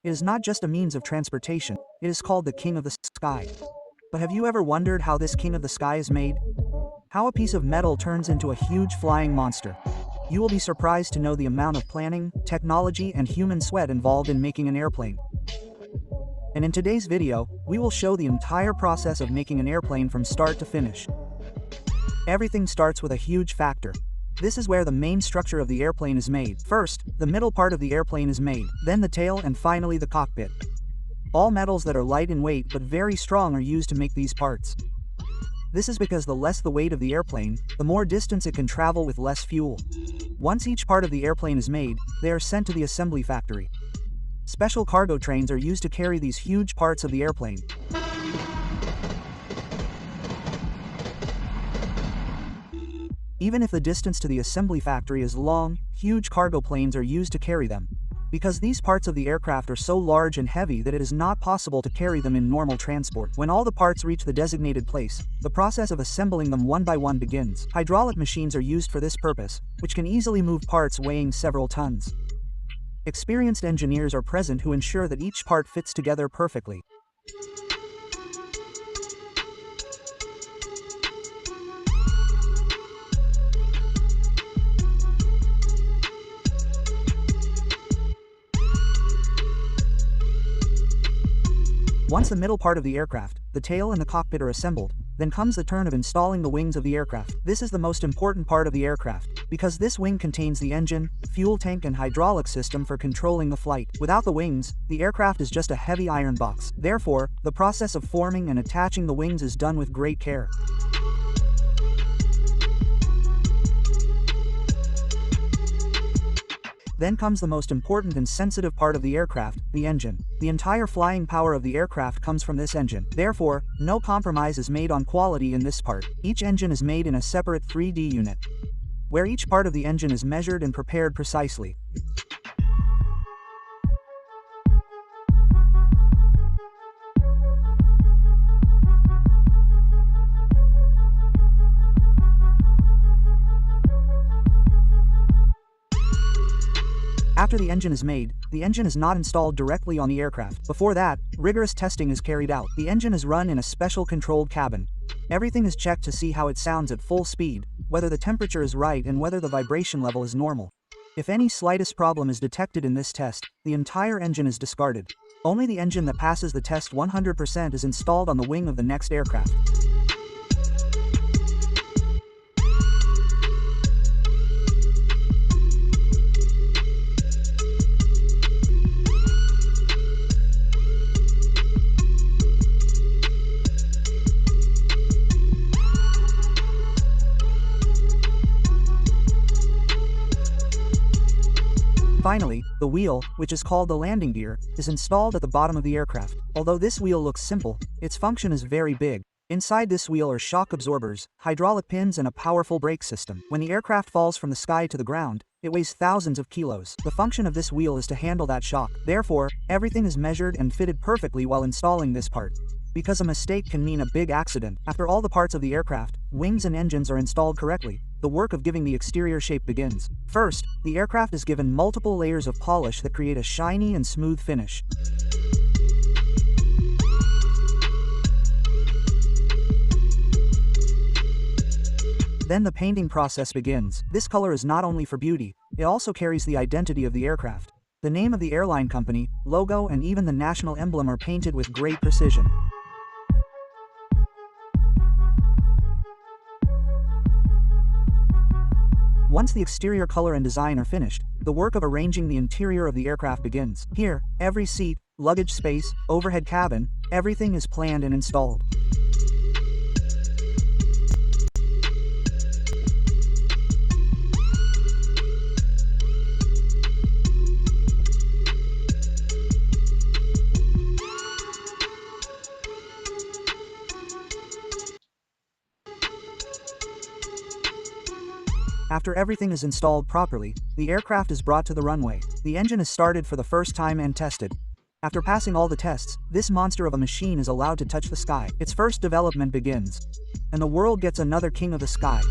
It is not just a means of transportation, it is called the king of the sky. But have you ever wondered how this king of the sky is made? How a piece of metal turns into a huge flying monster? You will be surprised to know the amount of planning, technology, and human sweat involved in making an airplane. And in today's video, we will show the entire process of making an airplane from start to finish. Everything starts with a huge factor. This is where the main structure of the airplane is made. First, the middle part of the airplane is made, then the tail, and finally the cockpit. All metals that are light in weight but very strong are used to make these parts. This is because the less the weight of the airplane, the more distance it can travel with less fuel. Once each part of the airplane is made, they are sent to the assembly factory. Special cargo trains are used to carry these huge parts of the airplane. Even if the distance to the assembly factory is long, huge cargo planes are used to carry them. Because these parts of the aircraft are so large and heavy that it is not possible to carry them in normal transport. When all the parts reach the designated place, the process of assembling them one by one begins. Hydraulic machines are used for this purpose, which can easily move parts weighing several tons. Experienced engineers are present who ensure that each part fits together perfectly. Once the middle part of the aircraft, the tail and the cockpit are assembled, then comes the turn of installing the wings of the aircraft. This is the most important part of the aircraft, because this wing contains the engine, fuel tank, and hydraulic system for controlling the flight. Without the wings, the aircraft is just a heavy iron box. Therefore, the process of forming and attaching the wings is done with great care. Then comes the most important and sensitive part of the aircraft, the engine. The entire flying power of the aircraft comes from this engine. Therefore, no compromise is made on quality in this part. Each engine is made in a separate 3D unit, where each part of the engine is measured and prepared precisely. After the engine is made, the engine is not installed directly on the aircraft. Before that, rigorous testing is carried out. The engine is run in a special controlled cabin. Everything is checked to see how it sounds at full speed, whether the temperature is right and whether the vibration level is normal. If any slightest problem is detected in this test, the entire engine is discarded. Only the engine that passes the test 100% is installed on the wing of the next aircraft. Finally, the wheel, which is called the landing gear, is installed at the bottom of the aircraft. Although this wheel looks simple, its function is very big. Inside this wheel are shock absorbers, hydraulic pins, and a powerful brake system. When the aircraft falls from the sky to the ground, it weighs thousands of kilos. The function of this wheel is to handle that shock. Therefore, everything is measured and fitted perfectly while installing this part. Because a mistake can mean a big accident. After all the parts of the aircraft, wings and engines are installed correctly, the work of giving the exterior shape begins. First, the aircraft is given multiple layers of polish that create a shiny and smooth finish. Then the painting process begins. This color is not only for beauty, it also carries the identity of the aircraft. The name of the airline company, logo, and even the national emblem are painted with great precision. Once the exterior color and design are finished, the work of arranging the interior of the aircraft begins. Here, every seat, luggage space, overhead cabin, everything is planned and installed. After everything is installed properly, the aircraft is brought to the runway. The engine is started for the first time and tested. After passing all the tests, this monster of a machine is allowed to touch the sky. Its first development begins, and the world gets another king of the sky.